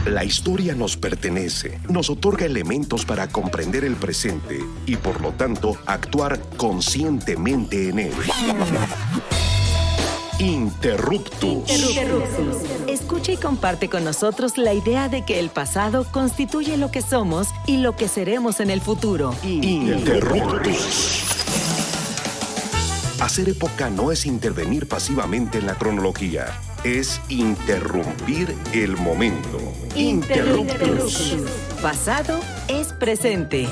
La historia nos pertenece, nos otorga elementos para comprender el presente y, por lo tanto, actuar conscientemente en él. Interruptus. Escucha y comparte con nosotros la idea de que el pasado constituye lo que somos y lo que seremos en el futuro. Interruptus. Hacer época no es intervenir pasivamente en la cronología, es interrumpir el momento. Interruptus. Pasado es presente.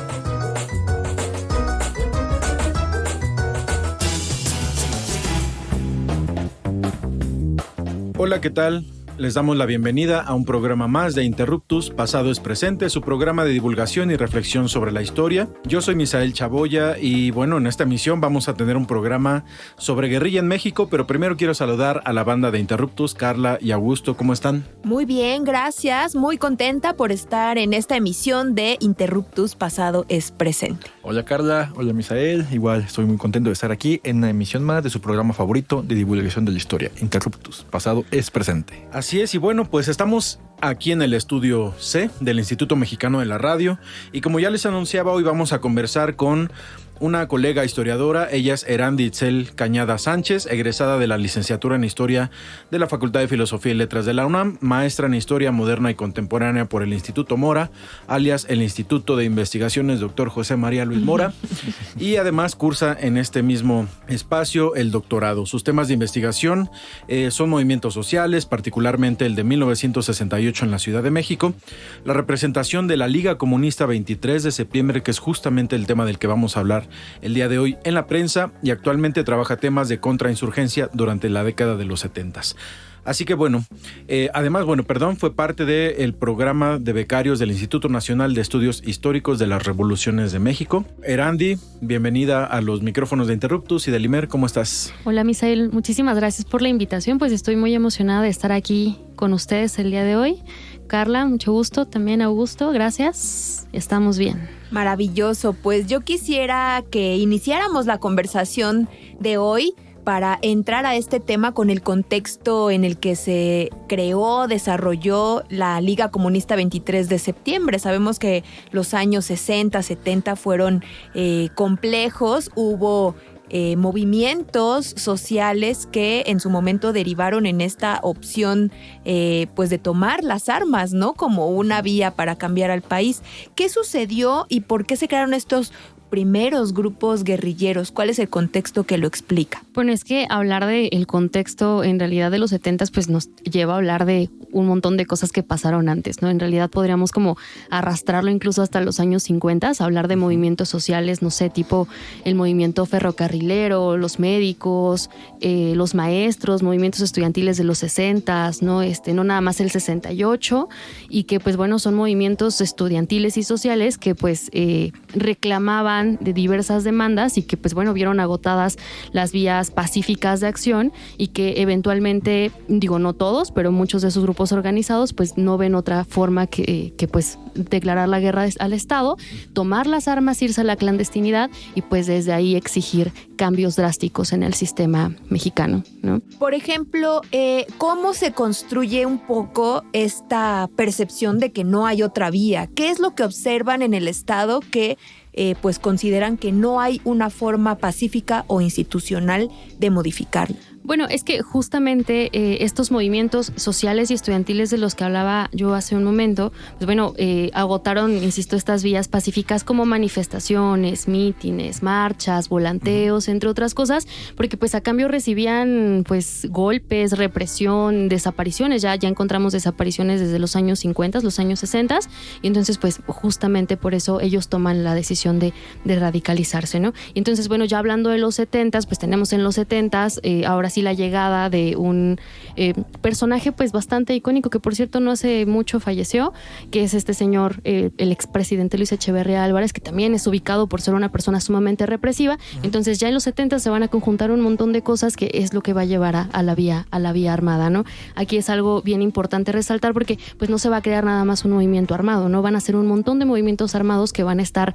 Hola, ¿qué tal? Les damos la bienvenida a un programa más de Interruptus, Pasado es Presente, su programa de divulgación y reflexión sobre la historia. Yo soy Misael Chaboya y bueno, en esta emisión vamos a tener un programa sobre guerrilla en México, pero primero quiero saludar a la banda de Interruptus, Carla y Augusto, ¿cómo están? Muy bien, gracias, muy contenta por estar en esta emisión de Interruptus, Pasado es Presente. Hola Carla, hola Misael, igual estoy muy contento de estar aquí en una emisión más de su programa favorito de divulgación de la historia, Interruptus, Pasado es Presente. Así es, y bueno, pues estamos aquí en el estudio C del Instituto Mexicano de la Radio y como ya les anunciaba, hoy vamos a conversar con una colega historiadora. Ella es Erandi Itzel Cañada Sánchez, egresada de la licenciatura en Historia de la Facultad de Filosofía y Letras de la UNAM, maestra en Historia Moderna y Contemporánea por el Instituto Mora, alias el Instituto de Investigaciones Dr. José María Luis Mora, y además cursa en este mismo espacio el doctorado. Sus temas de investigación son movimientos sociales, particularmente el de 1968 en la Ciudad de México, la representación de la Liga Comunista 23 de septiembre, que es justamente el tema del que vamos a hablar el día de hoy en la prensa, y actualmente trabaja temas de contrainsurgencia durante la década de los 70s. Así que bueno, además, fue parte del programa de becarios del Instituto Nacional de Estudios Históricos de las Revoluciones de México. Erandi, bienvenida a los micrófonos de Interruptus y de Limer, ¿cómo estás? Hola Misael, muchísimas gracias por la invitación, pues estoy muy emocionada de estar aquí con ustedes el día de hoy. Carla, mucho gusto, también Augusto, gracias, estamos bien. Maravilloso, pues yo quisiera que iniciáramos la conversación de hoy para entrar a este tema con el contexto en el que se creó, desarrolló la Liga Comunista 23 de septiembre. Sabemos que los años 60, 70 fueron complejos, hubo movimientos sociales que en su momento derivaron en esta opción pues de tomar las armas, ¿no? Como una vía para cambiar al país. ¿Qué sucedió y por qué se crearon estos primeros grupos guerrilleros? ¿Cuál es el contexto que lo explica? Bueno, es que hablar del contexto en realidad de los 70s pues nos lleva a hablar de un montón de cosas que pasaron antes, ¿no? En realidad podríamos como arrastrarlo incluso hasta los años 50, hablar de movimientos sociales, no sé, tipo el movimiento ferrocarrilero, los médicos, los maestros, movimientos estudiantiles de los 60s, ¿no? No nada más el 68, y que pues bueno, son movimientos estudiantiles y sociales que pues reclamaban de diversas demandas y que pues bueno, vieron agotadas las vías pacíficas de acción y que eventualmente, digo no todos, pero muchos de esos grupos organizados pues no ven otra forma que pues declarar la guerra al Estado, tomar las armas, irse a la clandestinidad y pues desde ahí exigir cambios drásticos en el sistema mexicano, ¿no? Por ejemplo, ¿cómo se construye un poco esta percepción de que no hay otra vía? ¿Qué es lo que observan en el Estado que pues consideran que no hay una forma pacífica o institucional de modificarlo? Bueno, es que justamente estos movimientos sociales y estudiantiles de los que hablaba yo hace un momento, pues bueno, agotaron, insisto, estas vías pacíficas como manifestaciones, mítines, marchas, volanteos, entre otras cosas, porque pues a cambio recibían pues golpes, represión, desapariciones. Ya encontramos desapariciones desde los años 50, los años 60, y entonces pues justamente por eso ellos toman la decisión de radicalizarse, ¿no? Y entonces, bueno, ya hablando de los 70, pues tenemos en los 70, ahora sí la llegada de un personaje pues bastante icónico, que por cierto no hace mucho falleció, que es este señor, el expresidente Luis Echeverría Álvarez, que también es ubicado por ser una persona sumamente represiva. Entonces ya en los 70 se van a conjuntar un montón de cosas que es lo que va a llevar a la vía armada, ¿no? Aquí es algo bien importante resaltar porque pues no se va a crear nada más un movimiento armado, ¿no? Van a ser un montón de movimientos armados que van a estar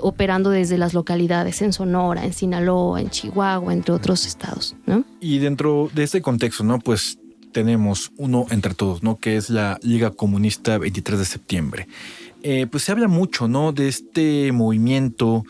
operando desde las localidades en Sonora, en Sinaloa, en Chihuahua, entre otros estados, ¿no? Y dentro de este contexto, ¿no? Pues tenemos uno entre todos, ¿no? Que es la Liga Comunista 23 de septiembre. Pues se habla mucho, ¿no? De este movimiento,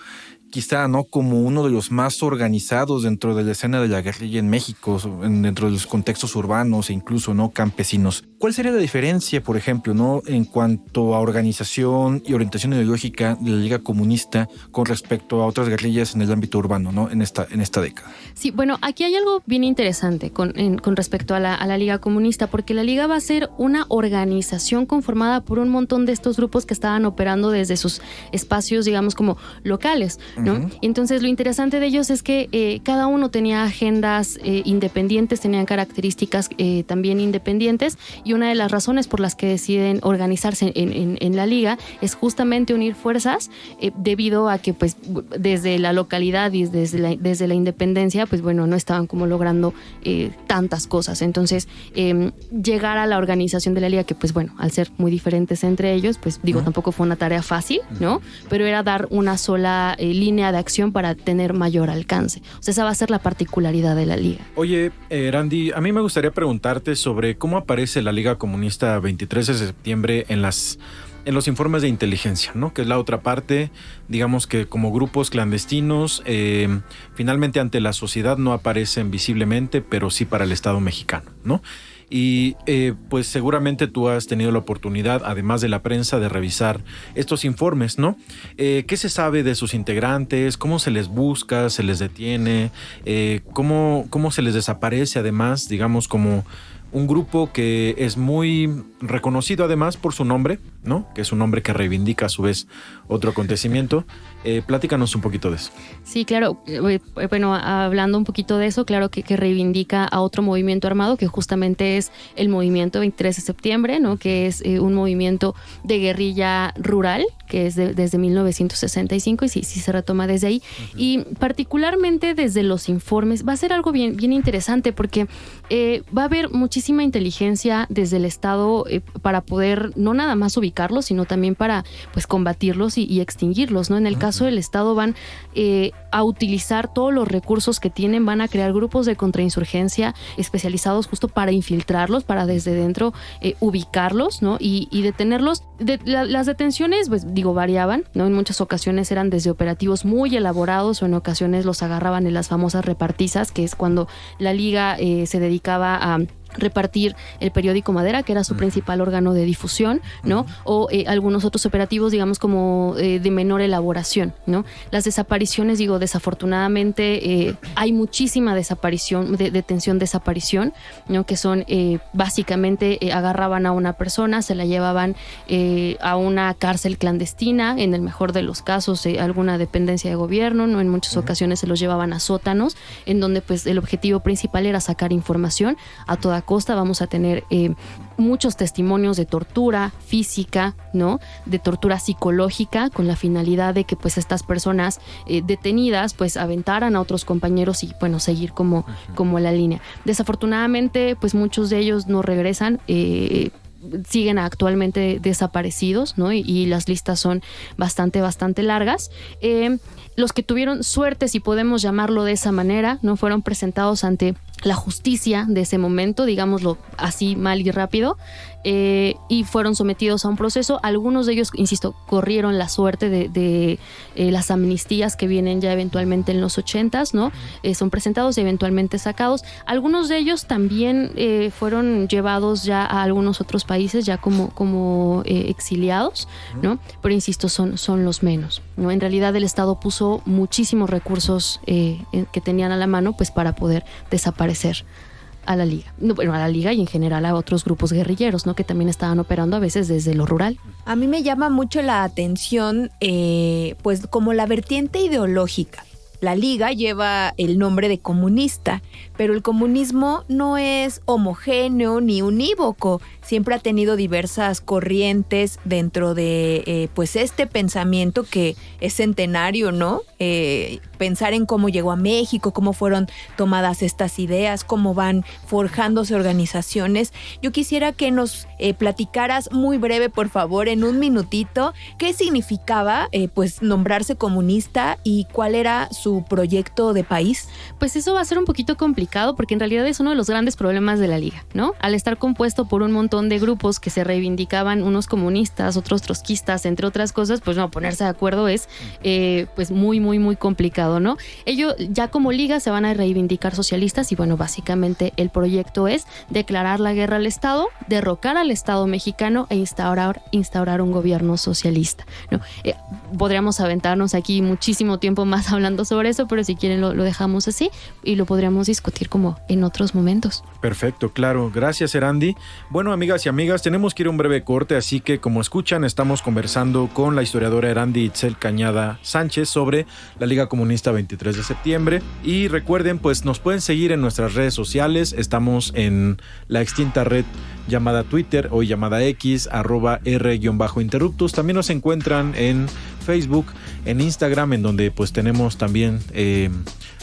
quizá, ¿no? Como uno de los más organizados dentro de la escena de la guerrilla en México, dentro de los contextos urbanos e incluso, ¿no? Campesinos. ¿Cuál sería la diferencia, por ejemplo, ¿no? En cuanto a organización y orientación ideológica de la Liga Comunista con respecto a otras guerrillas en el ámbito urbano, ¿no? En esta década. Sí, bueno, aquí hay algo bien interesante con respecto a la Liga Comunista, porque la Liga va a ser una organización conformada por un montón de estos grupos que estaban operando desde sus espacios, digamos, como locales, ¿no? Uh-huh. Y entonces lo interesante de ellos es que cada uno tenía agendas independientes, tenían características también independientes, y una de las razones por las que deciden organizarse en la Liga es justamente unir fuerzas debido a que pues desde la localidad y desde la independencia pues bueno, no estaban como logrando tantas cosas. Entonces llegar a la organización de la Liga, que pues bueno, al ser muy diferentes entre ellos, pues digo, tampoco fue una tarea fácil, ¿no? Pero era dar una sola línea de acción para tener mayor alcance. O sea, esa va a ser la particularidad de la Liga. Oye, Randy, a mí me gustaría preguntarte sobre cómo aparece la Liga Comunista 23 de septiembre en los informes de inteligencia, ¿no? Que es la otra parte, digamos que como grupos clandestinos, finalmente ante la sociedad no aparecen visiblemente, pero sí para el Estado mexicano, ¿no? Y pues seguramente tú has tenido la oportunidad, además de la prensa, de revisar estos informes, ¿no? ¿Qué se sabe de sus integrantes? ¿Cómo se les busca? ¿Se les detiene? ¿Cómo se les desaparece además, digamos, como un grupo que es muy reconocido además por su nombre, ¿no? Que es un nombre que reivindica a su vez otro acontecimiento. Platícanos un poquito de eso. Sí, claro. Bueno, hablando un poquito de eso, claro que reivindica a otro movimiento armado que justamente es el movimiento 23 de septiembre, ¿no? Que es un movimiento de guerrilla rural, que es desde 1965 y sí se retoma desde ahí. Uh-huh. Y particularmente desde los informes va a ser algo bien, bien interesante porque va a haber muchísima inteligencia desde el Estado para poder no nada más ubicarlos, sino también para pues combatirlos y extinguirlos, ¿no? En el caso del Estado van a utilizar todos los recursos que tienen, van a crear grupos de contrainsurgencia especializados justo para infiltrarlos, para desde dentro ubicarlos, ¿no? Y detenerlos. Las detenciones, pues digo, variaban, ¿no? En muchas ocasiones eran desde operativos muy elaborados o en ocasiones los agarraban en las famosas repartizas, que es cuando la Liga se dedicaba a repartir el periódico Madera, que era su principal órgano de difusión, ¿no? O algunos otros operativos, digamos, como de menor elaboración, ¿no? Las desapariciones, digo, desafortunadamente hay muchísima detención-desaparición, ¿no? Que son básicamente agarraban a una persona, se la llevaban a una cárcel clandestina, en el mejor de los casos alguna dependencia de gobierno, ¿no? En muchas ocasiones se los llevaban a sótanos, en donde pues el objetivo principal era sacar información a toda costa. Vamos a tener muchos testimonios de tortura física, ¿no? De tortura psicológica, con la finalidad de que pues estas personas detenidas pues aventaran a otros compañeros y bueno, seguir como la línea. Desafortunadamente pues muchos de ellos no regresan, siguen actualmente desaparecidos, ¿no? Y las listas son bastante largas. Los que tuvieron suerte, si podemos llamarlo de esa manera, no fueron presentados ante la justicia de ese momento, digámoslo así mal y rápido, y fueron sometidos a un proceso. Algunos de ellos, insisto, corrieron la suerte de las amnistías que vienen ya eventualmente en los 80s, ¿no? Son presentados y eventualmente sacados. Algunos de ellos también fueron llevados ya a algunos otros países, ya como exiliados, ¿no? Pero insisto, son los menos, ¿no? En realidad el Estado puso muchísimos recursos que tenían a la mano pues para poder desaparecer a la Liga. Bueno, a la Liga y en general a otros grupos guerrilleros, ¿no? Que también estaban operando a veces desde lo rural. A mí me llama mucho la atención, pues como la vertiente ideológica. La Liga lleva el nombre de comunista, pero el comunismo no es homogéneo ni unívoco. Siempre ha tenido diversas corrientes dentro de pues este pensamiento que es centenario, ¿no? Pensar en cómo llegó a México, cómo fueron tomadas estas ideas, cómo van forjándose organizaciones. Yo quisiera que nos platicaras muy breve, por favor, en un minutito, qué significaba pues nombrarse comunista y cuál era su su proyecto de país? Pues eso va a ser un poquito complicado porque en realidad es uno de los grandes problemas de la Liga, ¿no? Al estar compuesto por un montón de grupos que se reivindicaban, unos comunistas, otros trotskistas, entre otras cosas, pues no, ponerse de acuerdo es pues muy, muy, muy complicado, ¿no? Ellos ya como Liga se van a reivindicar socialistas y bueno, básicamente el proyecto es declarar la guerra al Estado, derrocar al Estado mexicano e instaurar un gobierno socialista, ¿no? Podríamos aventarnos aquí muchísimo tiempo más hablando sobre eso, pero si quieren lo dejamos así y lo podríamos discutir como en otros momentos. Perfecto, claro. Gracias, Erandi. Bueno, amigas y amigas, tenemos que ir a un breve corte, así que como escuchan, estamos conversando con la historiadora Erandi Itzel Cañada Sánchez sobre la Liga Comunista 23 de septiembre. Y recuerden, pues nos pueden seguir en nuestras redes sociales. Estamos en la extinta red llamada Twitter, hoy llamada X, @R_interruptus. También nos encuentran en Facebook, en Instagram, en donde pues tenemos también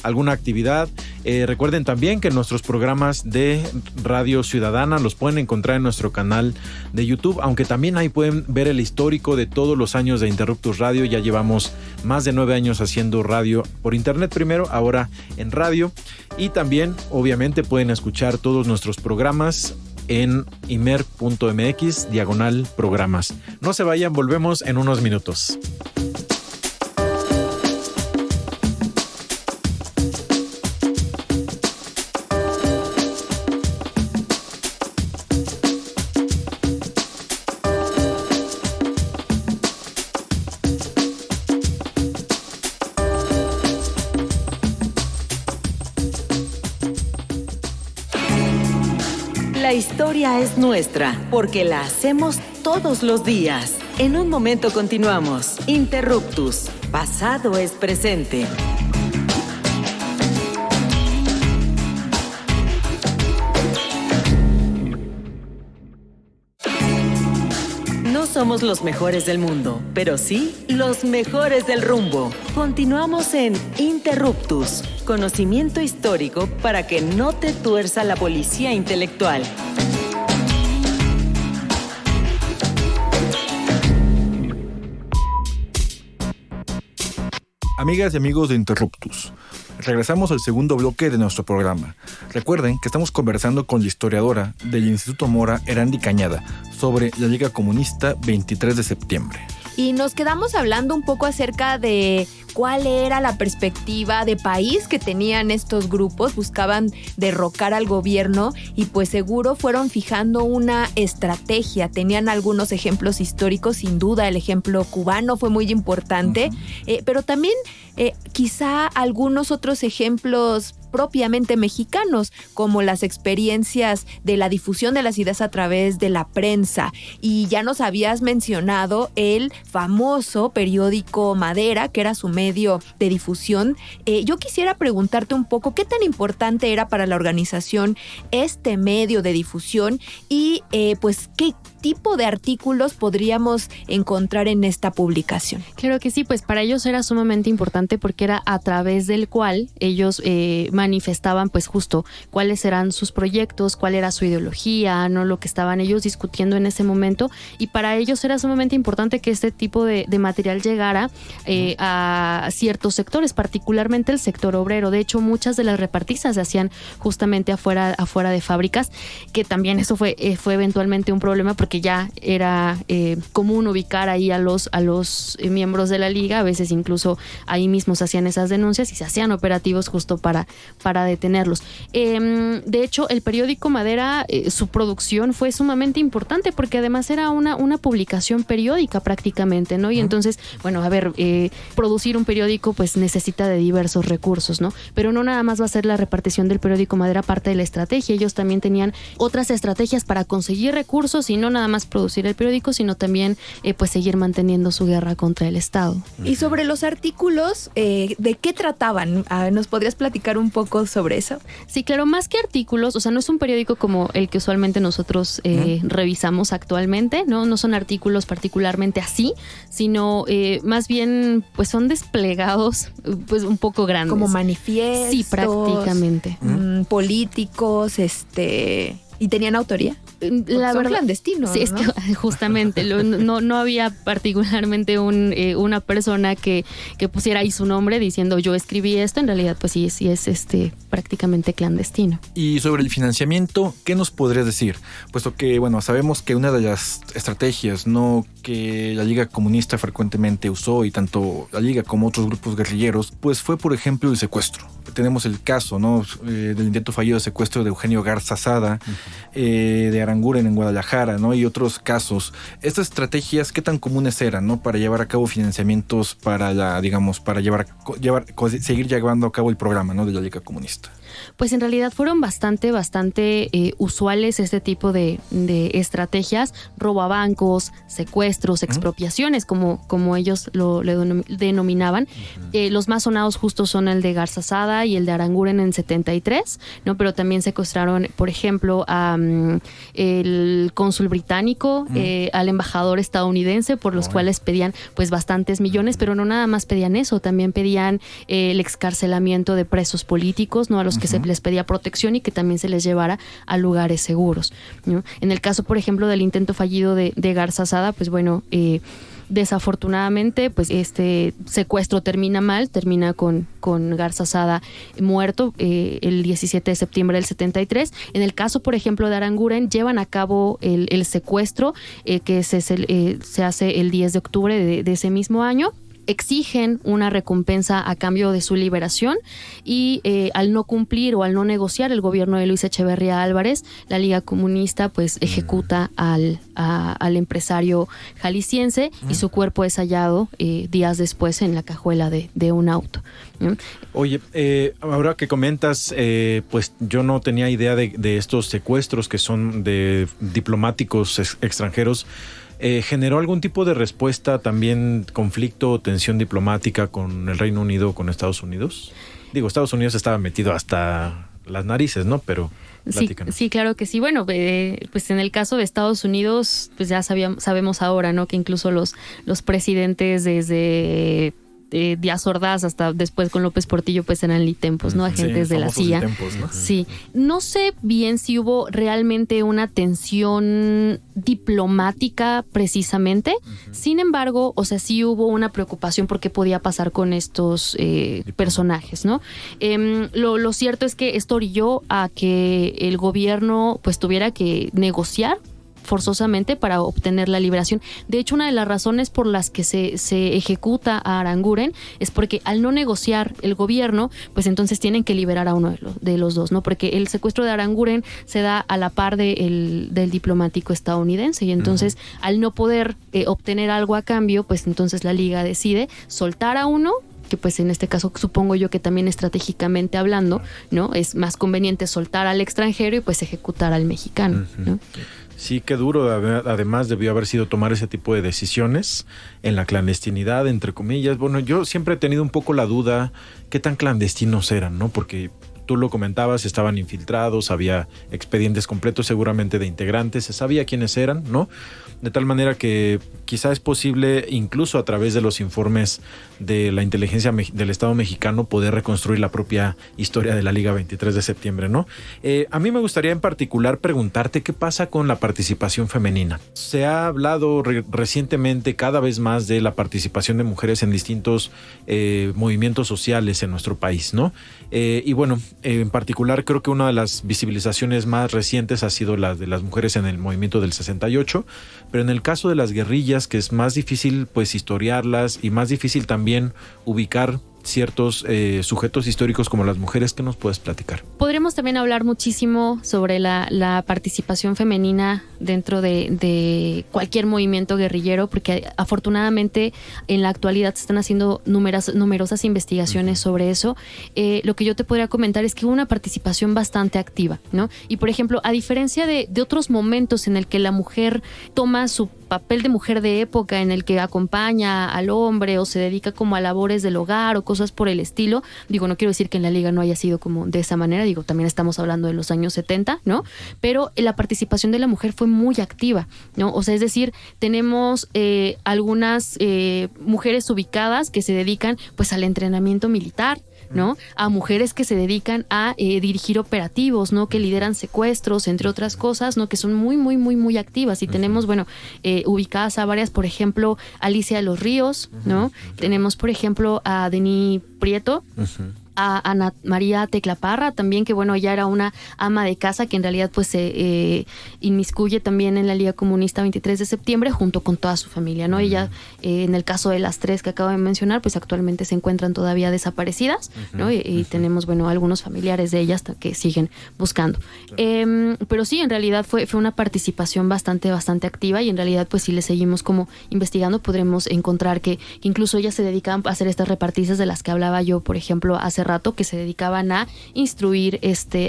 alguna actividad. Recuerden también que nuestros programas de Radio Ciudadana los pueden encontrar en nuestro canal de YouTube, aunque también ahí pueden ver el histórico de todos los años de Interruptus Radio. Ya llevamos más de 9 años haciendo radio por internet primero, ahora en radio. Y también, obviamente, pueden escuchar todos nuestros programas en imer.mx/programas. No se vayan, volvemos en unos minutos. La historia es nuestra, porque la hacemos todos los días. En un momento continuamos. Interruptus. Pasado es presente. No somos los mejores del mundo, pero sí los mejores del rumbo. Continuamos en Interruptus, conocimiento histórico para que no te tuerza la policía intelectual. Amigas y amigos de Interruptus, regresamos al segundo bloque de nuestro programa. Recuerden que estamos conversando con la historiadora del Instituto Mora, Erandi Cañada, sobre la Liga Comunista 23 de septiembre. Y nos quedamos hablando un poco acerca de cuál era la perspectiva de país que tenían estos grupos. Buscaban derrocar al gobierno y pues seguro fueron fijando una estrategia. Tenían algunos ejemplos históricos, sin duda el ejemplo cubano fue muy importante, pero también quizá algunos otros ejemplos propiamente mexicanos, como las experiencias de la difusión de las ideas a través de la prensa. Y ya nos habías mencionado el famoso periódico Madera, que era su medio de difusión. Yo quisiera preguntarte un poco qué tan importante era para la organización este medio de difusión y pues qué tipo de artículos podríamos encontrar en esta publicación. Claro que sí, pues para ellos era sumamente importante porque era a través del cual ellos manifestaban pues justo cuáles eran sus proyectos, cuál era su ideología, ¿no? Lo que estaban ellos discutiendo en ese momento, y para ellos era sumamente importante que este tipo de material llegara a ciertos sectores, particularmente el sector obrero. De hecho, muchas de las repartizas se hacían justamente afuera de fábricas, que también eso fue eventualmente un problema porque ya era común ubicar ahí a los miembros de la liga. A veces incluso ahí mismo se hacían esas denuncias y se hacían operativos justo para detenerlos. De hecho, el periódico Madera, su producción fue sumamente importante porque además era una publicación periódica prácticamente, ¿no? Y entonces, bueno, a ver, producir un periódico pues necesita de diversos recursos, ¿no? Pero no nada más va a ser la repartición del periódico Madera parte de la estrategia. Ellos también tenían otras estrategias para conseguir recursos y no nada más producir el periódico, sino también pues seguir manteniendo su guerra contra el Estado. Y sobre los artículos, ¿de qué trataban? ¿Nos podrías platicar un poco sobre eso? Sí, claro, más que artículos, o sea, no es un periódico como el que usualmente nosotros revisamos actualmente, ¿no? No son artículos particularmente así, sino más bien pues son desplegados pues un poco grandes. Como manifiestos. Sí, prácticamente. Políticos, ¿y tenían autoría? La verdad, clandestinos. Sí, es que justamente no había particularmente una persona que pusiera ahí su nombre diciendo yo escribí esto. En realidad, pues sí es prácticamente clandestino. Y sobre el financiamiento, ¿qué nos podrías decir? Puesto que, bueno, sabemos que una de las estrategias, ¿no?, que la Liga Comunista frecuentemente usó, y tanto la Liga como otros grupos guerrilleros, pues fue, por ejemplo, el secuestro. Tenemos el caso, ¿no?, del intento fallido de secuestro de Eugenio Garza Sada, de Aranguren en Guadalajara, ¿no?, y otros casos. Estas estrategias, ¿qué tan comunes eran, ¿no?, para llevar a cabo financiamientos para seguir llevando a cabo el programa, ¿no?, de la Liga Comunista? Pues en realidad fueron bastante usuales este tipo de estrategias, robo a bancos, secuestros, expropiaciones, como ellos lo denominaban. Los más sonados justo son el de Garza Sada y el de Aranguren en 73, ¿no? Pero también secuestraron, por ejemplo, a el cónsul británico, al embajador estadounidense, por los cuales pedían pues bastantes millones, pero no nada más pedían eso, también pedían el excarcelamiento de presos políticos, ¿no?, a los que se les pedía protección y que también se les llevara a lugares seguros, ¿no? En el caso, por ejemplo, del intento fallido de Garza Sada, pues bueno, desafortunadamente, pues este secuestro termina mal, termina con Garza Sada muerto el 17 de septiembre del 73. En el caso, por ejemplo, de Aranguren, llevan a cabo el secuestro que se hace el 10 de octubre de ese mismo año. Exigen una recompensa a cambio de su liberación y al no cumplir o al no negociar el gobierno de Luis Echeverría Álvarez, la Liga Comunista pues ejecuta al empresario jalisciense y su cuerpo es hallado días después en la cajuela de un auto. Oye, ahora que comentas, pues yo no tenía idea de estos secuestros que son de diplomáticos extranjeros. ¿Generó algún tipo de respuesta, también conflicto o tensión diplomática con el Reino Unido o con Estados Unidos? Digo, Estados Unidos estaba metido hasta las narices, ¿no? Pero sí, claro que sí. Bueno, pues en el caso de Estados Unidos, pues ya sabemos ahora, ¿no?, que incluso los presidentes desde Díaz Ordaz hasta después con López Portillo pues eran litempos, ¿no?, agentes de la CIA. Litempos, ¿no? Sí, no sé bien si hubo realmente una tensión diplomática precisamente. Sin embargo, o sea, sí hubo una preocupación por qué podía pasar con estos personajes, ¿no? Lo cierto es que esto orilló a que el gobierno pues tuviera que negociar forzosamente para obtener la liberación. De hecho, una de las razones por las que se ejecuta a Aranguren es porque al no negociar el gobierno, pues entonces tienen que liberar a uno de los dos, ¿no? Porque el secuestro de Aranguren se da a la par del diplomático estadounidense y entonces al no poder obtener algo a cambio, pues entonces la Liga decide soltar a uno, que pues en este caso supongo yo que también estratégicamente hablando, ¿no?, es más conveniente soltar al extranjero y pues ejecutar al mexicano, ¿no? Sí, qué duro. Además, debió haber sido tomar ese tipo de decisiones en la clandestinidad, entre comillas. Bueno, yo siempre he tenido un poco la duda qué tan clandestinos eran, ¿no? Porque tú lo comentabas, estaban infiltrados, había expedientes completos seguramente de integrantes, se sabía quiénes eran, ¿no? De tal manera que quizá es posible, incluso a través de los informes de la inteligencia del Estado mexicano, poder reconstruir la propia historia de la Liga 23 de septiembre, ¿no? A mí me gustaría en particular preguntarte qué pasa con la participación femenina. Se ha hablado recientemente cada vez más de la participación de mujeres en distintos movimientos sociales en nuestro país, ¿no? Y bueno, en particular creo que una de las visibilizaciones más recientes ha sido la de las mujeres en el movimiento del 68, pero en el caso de las guerrillas, que es más difícil pues historiarlas y más difícil también ubicar ciertos sujetos históricos como las mujeres, ¿qué nos puedes platicar? Podremos también hablar muchísimo sobre la participación femenina dentro de cualquier movimiento guerrillero, porque afortunadamente en la actualidad se están haciendo numerosas investigaciones sobre eso. Lo que yo te podría comentar es que hubo una participación bastante activa, ¿no? Y por ejemplo, a diferencia de otros momentos en el que la mujer toma su papel de mujer de época, en el que acompaña al hombre o se dedica como a labores del hogar o cosas por el estilo, digo, no quiero decir que en la Liga no haya sido como de esa manera, digo, también estamos hablando de los años 70, ¿no? Pero la participación de la mujer fue muy activa, ¿no? O sea, es decir, tenemos algunas mujeres ubicadas que se dedican pues al entrenamiento militar, ¿no? A mujeres que se dedican a dirigir operativos, ¿no? Que lideran secuestros, entre otras cosas, ¿no? Que son muy, muy, muy, muy activas. Y tenemos, bueno, ubicadas a varias, por ejemplo, Alicia de los Ríos, ¿no? Tenemos, por ejemplo, a Denis Prieto, a Ana María Teclaparra también, que bueno, ella era una ama de casa que en realidad pues se inmiscuye también en la Liga Comunista 23 de septiembre junto con toda su familia, ¿no? Ella, en el caso de las 3 que acabo de mencionar, pues actualmente se encuentran todavía desaparecidas, ¿no? Y tenemos, bueno, algunos familiares de ellas que siguen buscando. Pero sí, en realidad fue una participación bastante activa, y en realidad pues si le seguimos como investigando podremos encontrar que incluso ellas se dedicaban a hacer estas repartizas de las que hablaba yo, por ejemplo, hace rato, que se dedicaban a instruir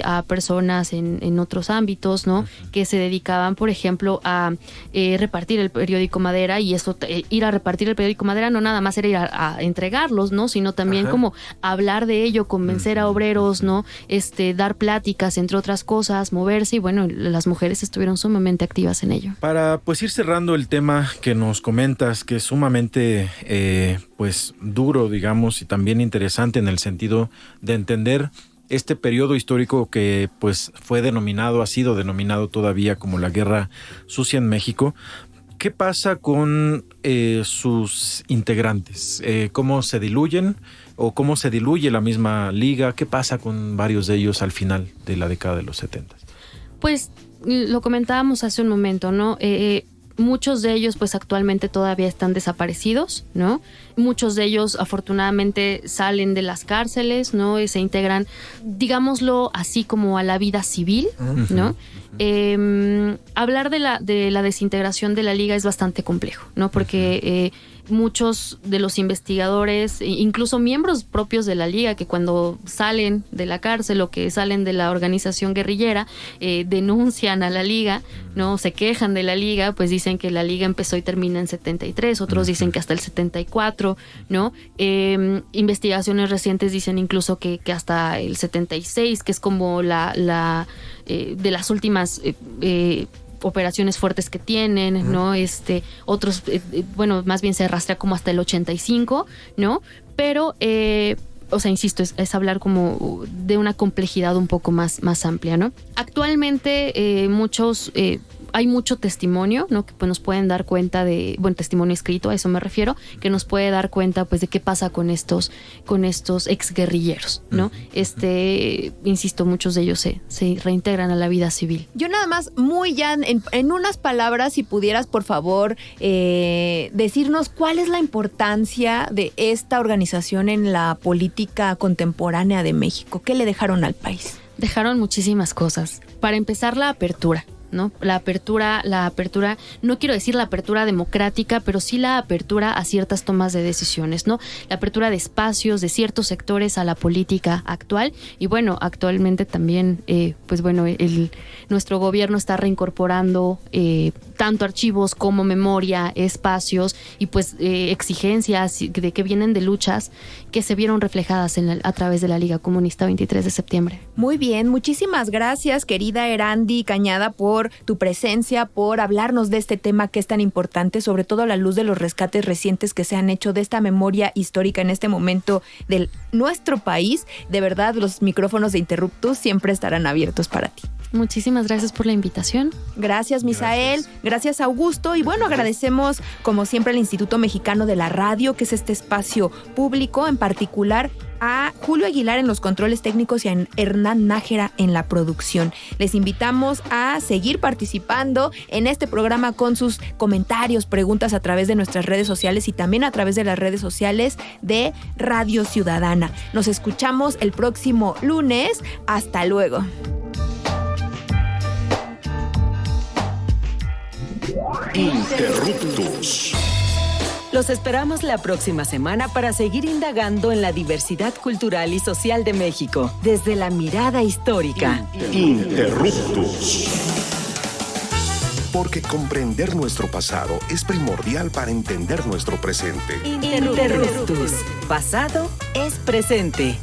a personas en otros ámbitos, ¿no? Que se dedicaban, por ejemplo, a repartir el periódico Madera, y eso, ir a repartir el periódico Madera no nada más era ir a entregarlos, ¿no? Sino también como hablar de ello, convencer a obreros, ¿no? Dar pláticas, entre otras cosas, moverse, y bueno, las mujeres estuvieron sumamente activas en ello. Para pues ir cerrando el tema que nos comentas, que es sumamente pues duro, digamos, y también interesante en el sentido de entender este periodo histórico que pues ha sido denominado todavía como la Guerra Sucia en México. ¿Qué pasa con sus integrantes? ¿Cómo se diluyen o cómo se diluye la misma liga? ¿Qué pasa con varios de ellos al final de la década de los 70? Pues lo comentábamos hace un momento, ¿no? Muchos de ellos pues actualmente todavía están desaparecidos, ¿no? Muchos de ellos afortunadamente salen de las cárceles, ¿no? Y se integran, digámoslo así, como a la vida civil, ¿no? Hablar de la desintegración de la liga es bastante complejo, ¿no? Porque muchos de los investigadores, incluso miembros propios de la liga, que cuando salen de la cárcel o que salen de la organización guerrillera, denuncian a la liga, ¿no? Se quejan de la liga, pues dicen que la liga empezó y termina en 73, otros dicen que hasta el 74, ¿no? Investigaciones recientes dicen incluso que hasta el 76, que es como de las últimas operaciones fuertes que tienen, ¿no? Otros, bueno, más bien se arrastra como hasta el 85, ¿no? Pero, o sea, insisto, es hablar como de una complejidad un poco más amplia, ¿no? Actualmente hay mucho testimonio, ¿no? Que pues nos pueden dar cuenta testimonio escrito, a eso me refiero, que nos puede dar cuenta pues de qué pasa con estos exguerrilleros, ¿no? Insisto, muchos de ellos se reintegran a la vida civil. Yo nada más, muy ya en unas palabras, si pudieras por favor decirnos cuál es la importancia de esta organización en la política contemporánea de México. ¿Qué le dejaron al país? Dejaron muchísimas cosas. Para empezar, la apertura, ¿no? La apertura, no quiero decir la apertura democrática, pero sí la apertura a ciertas tomas de decisiones, ¿no? La apertura de espacios, de ciertos sectores a la política actual. Y bueno, actualmente también, pues bueno, nuestro gobierno está reincorporando tanto archivos como memoria, espacios y pues exigencias de que vienen de luchas que se vieron reflejadas a través de la Liga Comunista 23 de septiembre. Muy bien, muchísimas gracias, querida Erandi Cañada, por tu presencia, por hablarnos de este tema que es tan importante, sobre todo a la luz de los rescates recientes que se han hecho de esta memoria histórica en este momento de nuestro país. De verdad, los micrófonos de Interruptus siempre estarán abiertos para ti. Muchísimas gracias por la invitación. Gracias, Misael. Gracias, Augusto. Y bueno, agradecemos como siempre al Instituto Mexicano de la Radio, que es este espacio público, en particular a Julio Aguilar en los controles técnicos y a Hernán Nájera en la producción. Les invitamos a seguir participando en este programa con sus comentarios, preguntas a través de nuestras redes sociales y también a través de las redes sociales de Radio Ciudadana. Nos escuchamos el próximo lunes. Hasta luego. Interruptus. Los esperamos la próxima semana para seguir indagando en la diversidad cultural y social de México, desde la mirada histórica. Interruptus. Porque comprender nuestro pasado es primordial para entender nuestro presente. Interruptus. Pasado es presente.